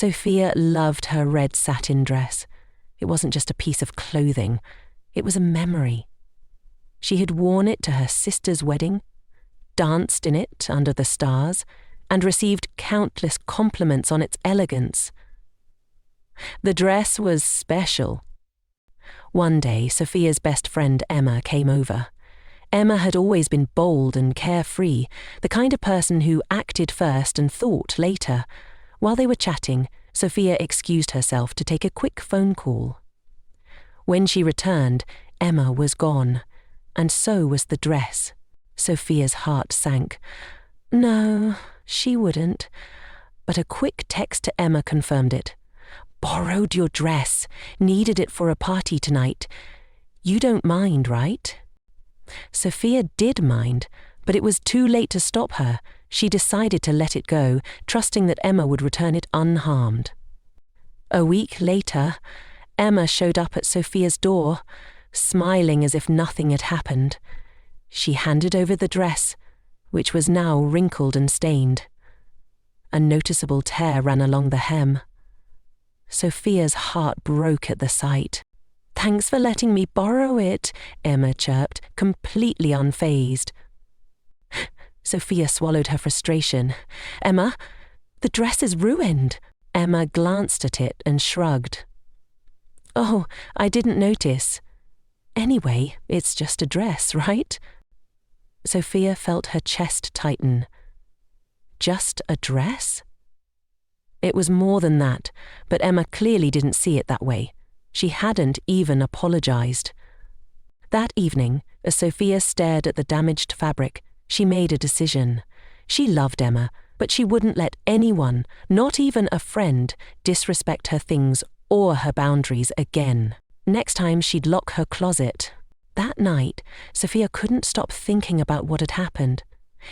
Sophia loved her red satin dress. It wasn't just a piece of clothing, it was a memory. She had worn it to her sister's wedding, danced in it under the stars, and received countless compliments on its elegance. The dress was special. One day, Sophia's best friend Emma came over. Emma had always been bold and carefree, the kind of person who acted first and thought later. While they were chatting, Sophia excused herself to take a quick phone call. When she returned, Emma was gone, and so was the dress. Sophia's heart sank. No, she wouldn't. But a quick text to Emma confirmed it. Borrowed your dress. Needed it for a party tonight. You don't mind, right? Sophia did mind, but it was too late to stop her. She decided to let it go, trusting that Emma would return it unharmed. A week later, Emma showed up at Sophia's door, smiling as if nothing had happened. She handed over the dress, which was now wrinkled and stained. A noticeable tear ran along the hem. Sophia's heart broke at the sight. Thanks for letting me borrow it, Emma chirped, completely unfazed. Sophia swallowed her frustration. Emma, the dress is ruined. Emma glanced at it and shrugged. Oh, I didn't notice. Anyway, it's just a dress, right? Sophia felt her chest tighten. Just a dress? It was more than that, but Emma clearly didn't see it that way. She hadn't even apologized. That evening, as Sophia stared at the damaged fabric, she made a decision. She loved Emma, but she wouldn't let anyone, not even a friend, disrespect her things or her boundaries again. Next time she'd lock her closet. That night, Sophia couldn't stop thinking about what had happened.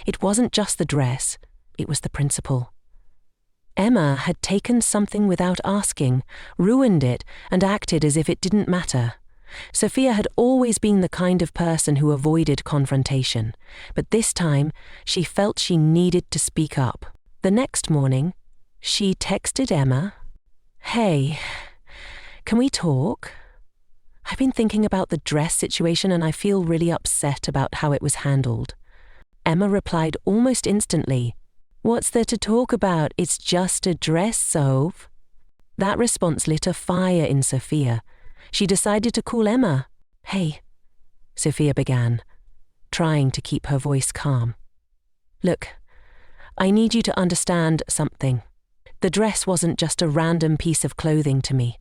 It wasn't just the dress, it was the principle. Emma had taken something without asking, ruined it, and acted as if it didn't matter. Sophia had always been the kind of person who avoided confrontation, but this time she felt she needed to speak up. The next morning, she texted Emma, Hey, can we talk? I've been thinking about the dress situation and I feel really upset about how it was handled. Emma replied almost instantly, What's there to talk about? It's just a dress, Soph. That response lit a fire in Sophia. She decided to call Emma. Hey, Sophia began, trying to keep her voice calm. Look, I need you to understand something. The dress wasn't just a random piece of clothing to me.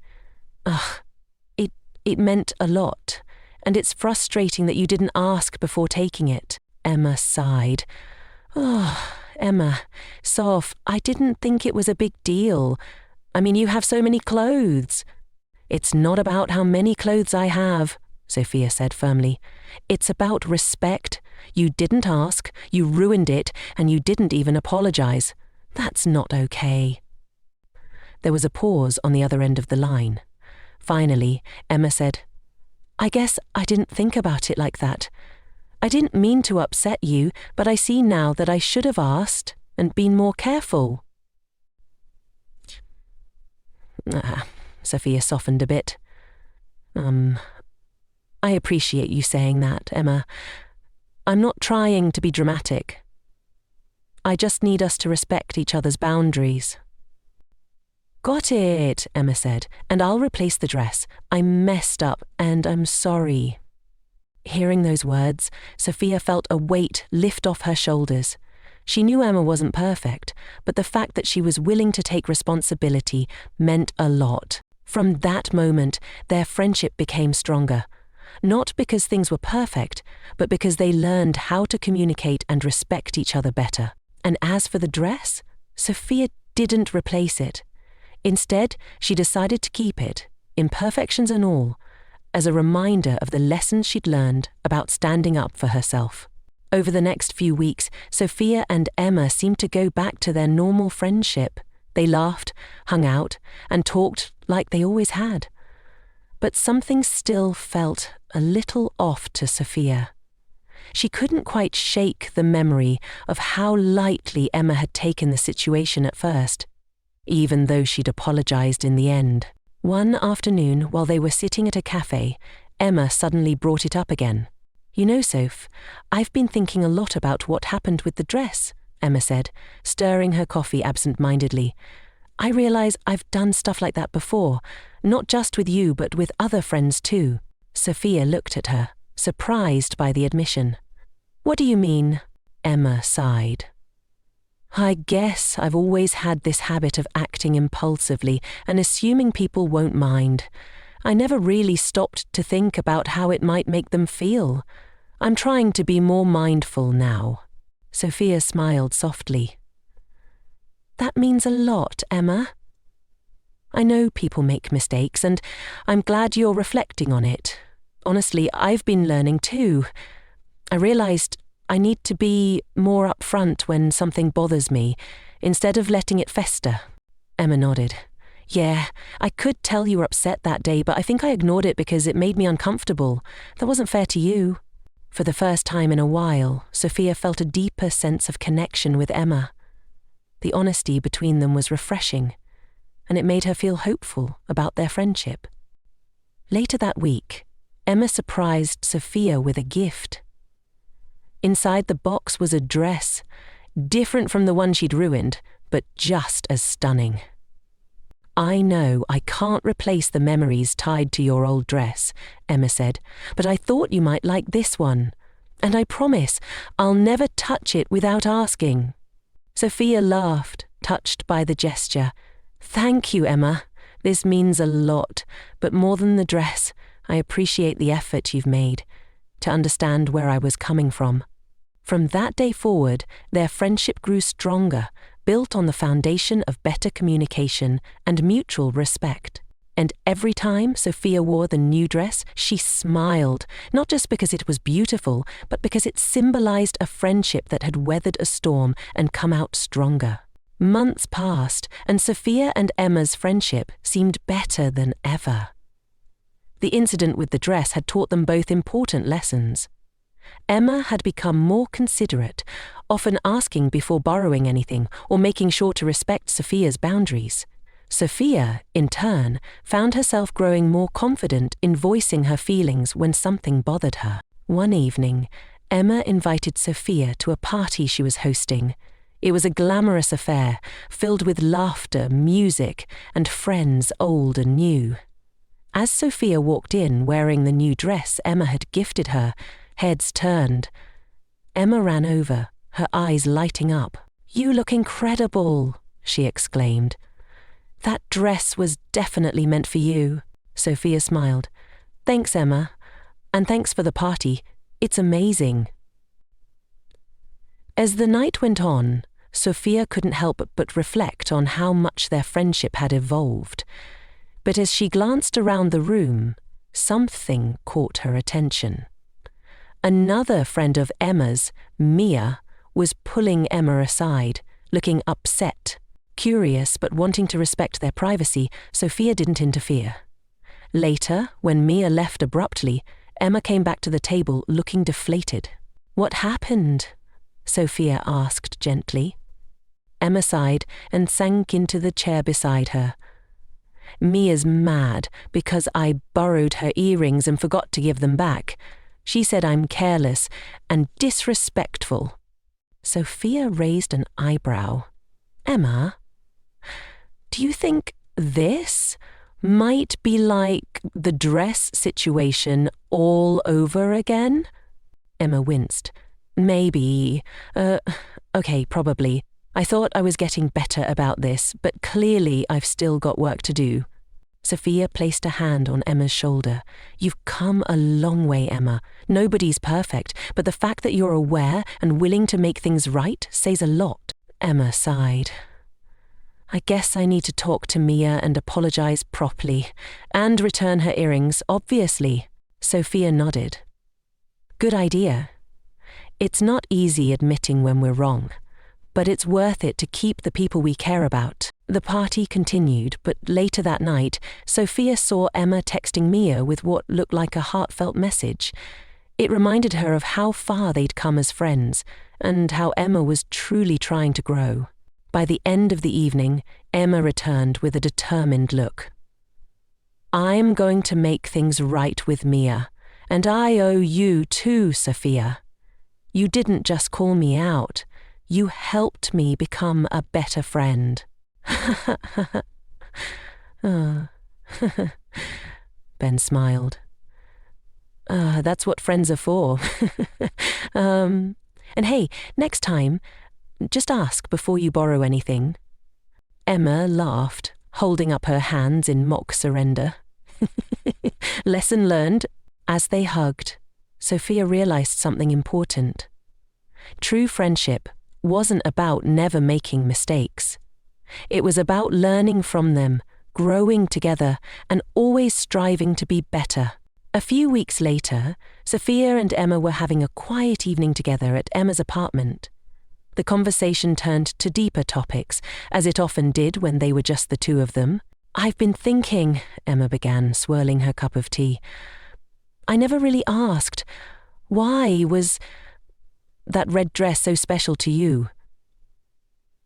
It meant a lot, and it's frustrating that you didn't ask before taking it. Emma sighed. Emma, Soph, I didn't think it was a big deal. I mean, you have so many clothes. It's not about how many clothes I have, Sophia said firmly. It's about respect. You didn't ask, you ruined it, and you didn't even apologize. That's not okay. There was a pause on the other end of the line. Finally, Emma said, I guess I didn't think about it like that. I didn't mean to upset you, but I see now that I should have asked and been more careful. Sophia softened a bit. I appreciate you saying that, Emma. I'm not trying to be dramatic. I just need us to respect each other's boundaries. Got it, Emma said, and I'll replace the dress. I messed up and I'm sorry. Hearing those words, Sophia felt a weight lift off her shoulders. She knew Emma wasn't perfect, but the fact that she was willing to take responsibility meant a lot. From that moment, their friendship became stronger. Not because things were perfect, but because they learned how to communicate and respect each other better. And as for the dress, Sophia didn't replace it. Instead, she decided to keep it, imperfections and all, as a reminder of the lessons she'd learned about standing up for herself. Over the next few weeks, Sophia and Emma seemed to go back to their normal friendship. They laughed, hung out, and talked like they always had. But something still felt a little off to Sophia. She couldn't quite shake the memory of how lightly Emma had taken the situation at first. even though she'd apologized in the end. One afternoon, while they were sitting at a cafe, Emma suddenly brought it up again. "You know, Soph, I've been thinking a lot about what happened with the dress," Emma said, stirring her coffee absent-mindedly. "I realize I've done stuff like that before, not just with you but with other friends too." Sophia looked at her, surprised by the admission. "What do you mean?" Emma sighed. "I guess I've always had this habit of acting impulsively and assuming people won't mind. I never really stopped to think about how it might make them feel. I'm trying to be more mindful now." Sophia smiled softly. "That means a lot, Emma. I know people make mistakes, and I'm glad you're reflecting on it. Honestly, I've been learning too. I realized I need to be more upfront when something bothers me, instead of letting it fester." Emma nodded. "Yeah, I could tell you were upset that day, but I think I ignored it because it made me uncomfortable. That wasn't fair to you." For the first time in a while, Sophia felt a deeper sense of connection with Emma. The honesty between them was refreshing, and it made her feel hopeful about their friendship. Later that week, Emma surprised Sophia with a gift. Inside the box was a dress, different from the one she'd ruined, but just as stunning. "I know I can't replace the memories tied to your old dress," Emma said, "but I thought you might like this one, and I promise I'll never touch it without asking." Sophia laughed, touched by the gesture. "Thank you, Emma. This means a lot, but more than the dress, I appreciate the effort you've made to understand where I was coming from." From that day forward, their friendship grew stronger, built on the foundation of better communication and mutual respect. And every time Sophia wore the new dress, she smiled, not just because it was beautiful, but because it symbolized a friendship that had weathered a storm and come out stronger. Months passed, and Sophia and Emma's friendship seemed better than ever. The incident with the dress had taught them both important lessons. Emma had become more considerate, often asking before borrowing anything or making sure to respect Sophia's boundaries. Sophia, in turn, found herself growing more confident in voicing her feelings when something bothered her. One evening, Emma invited Sophia to a party she was hosting. It was a glamorous affair, filled with laughter, music, and friends old and new. As Sophia walked in wearing the new dress Emma had gifted her, heads turned. Emma ran over, her eyes lighting up. "You look incredible," she exclaimed. "That dress was definitely meant for you." Sophia smiled. "Thanks, Emma. And thanks for the party. It's amazing." As the night went on, Sophia couldn't help but reflect on how much their friendship had evolved. But as she glanced around the room, something caught her attention. Another friend of Emma's, Mia, was pulling Emma aside, looking upset. Curious but wanting to respect their privacy, Sophia didn't interfere. Later, when Mia left abruptly, Emma came back to the table looking deflated. "What happened?" Sophia asked gently. Emma sighed and sank into the chair beside her. "Mia's mad because I borrowed her earrings and forgot to give them back. She said I'm careless and disrespectful." Sophia raised an eyebrow. "Emma, do you think this might be like the dress situation all over again?" Emma winced. "Maybe. Okay, probably. I thought I was getting better about this, but clearly I've still got work to do." Sophia placed a hand on Emma's shoulder. "You've come a long way, Emma. Nobody's perfect, but the fact that you're aware and willing to make things right says a lot." Emma sighed. "I guess I need to talk to Mia and apologize properly, and return her earrings, obviously." Sophia nodded. "Good idea. It's not easy admitting when we're wrong, but it's worth it to keep the people we care about." The party continued, but later that night, Sophia saw Emma texting Mia with what looked like a heartfelt message. It reminded her of how far they'd come as friends, and how Emma was truly trying to grow. By the end of the evening, Emma returned with a determined look. "I'm going to make things right with Mia, and I owe you too, Sophia. You didn't just call me out, you helped me become a better friend." Oh. Ben smiled. That's what friends are for. And hey, next time, just ask before you borrow anything. Emma laughed, holding up her hands in mock surrender. Lesson learned. As they hugged, Sophia realized something important. True friendship wasn't about never making mistakes. It was about learning from them, growing together, and always striving to be better. A few weeks later, Sophia and Emma were having a quiet evening together at Emma's apartment. The conversation turned to deeper topics, as it often did when they were just the two of them. "I've been thinking," Emma began, swirling her cup of tea. "I never really asked, why was that red dress so special to you?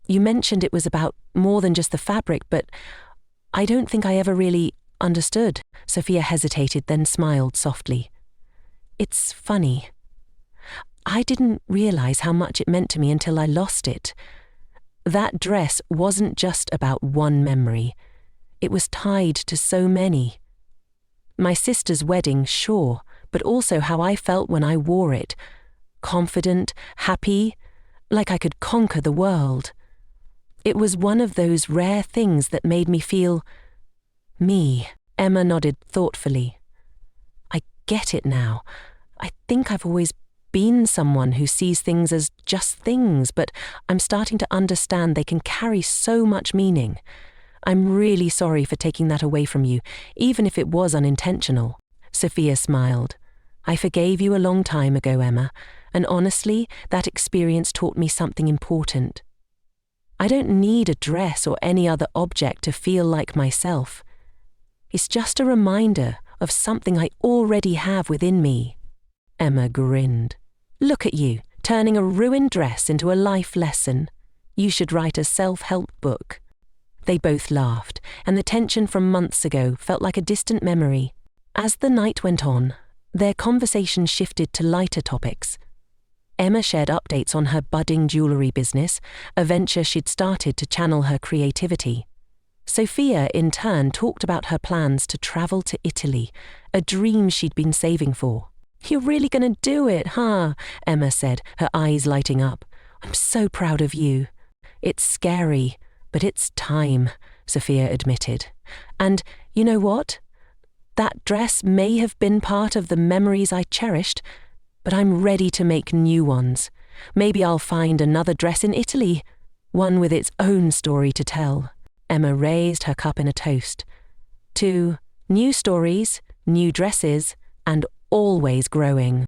You mentioned it was about more than just the fabric, but I don't think I ever really understood." Sophia hesitated, then smiled softly. "It's funny. I didn't realize how much it meant to me until I lost it. That dress wasn't just about one memory. It was tied to so many. My sister's wedding, sure, but also how I felt when I wore it. Confident, happy, like I could conquer the world. It was one of those rare things that made me feel me." Emma nodded thoughtfully. "I get it now. I think I've always been someone who sees things as just things, but I'm starting to understand they can carry so much meaning. I'm really sorry for taking that away from you, even if it was unintentional." Sophia smiled. "I forgave you a long time ago, Emma, and honestly, that experience taught me something important. I don't need a dress or any other object to feel like myself. It's just a reminder of something I already have within me." Emma grinned. "Look at you, turning a ruined dress into a life lesson. You should write a self-help book." They both laughed, and the tension from months ago felt like a distant memory. As the night went on, their conversation shifted to lighter topics. Emma shared updates on her budding jewellery business, a venture she'd started to channel her creativity. Sophia, in turn, talked about her plans to travel to Italy, a dream she'd been saving for. "You're really going to do it, huh?" Emma said, her eyes lighting up. "I'm so proud of you." "It's scary, but it's time," Sophia admitted. "And you know what? That dress may have been part of the memories I cherished, but I'm ready to make new ones. Maybe I'll find another dress in Italy, one with its own story to tell." Emma raised her cup in a toast. "To new stories, new dresses, and always growing."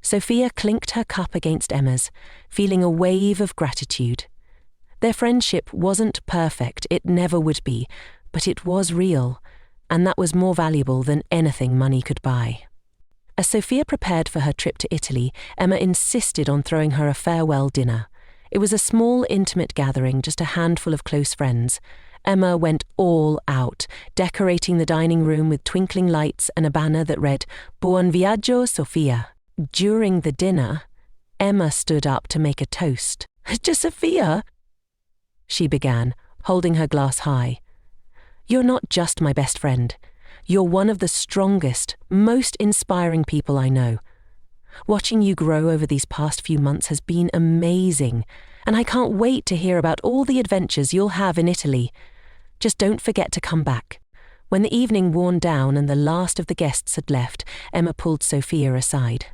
Sophia clinked her cup against Emma's, feeling a wave of gratitude. Their friendship wasn't perfect, it never would be, but it was real, and that was more valuable than anything money could buy. As Sophia prepared for her trip to Italy, Emma insisted on throwing her a farewell dinner. It was a small, intimate gathering, just a handful of close friends. Emma went all out, decorating the dining room with twinkling lights and a banner that read, "Buon viaggio, Sophia." During the dinner, Emma stood up to make a toast. "Just Sophia," she began, holding her glass high. "You're not just my best friend. You're one of the strongest, most inspiring people I know. Watching you grow over these past few months has been amazing, and I can't wait to hear about all the adventures you'll have in Italy. Just don't forget to come back." When the evening worn down and the last of the guests had left, Emma pulled Sophia aside.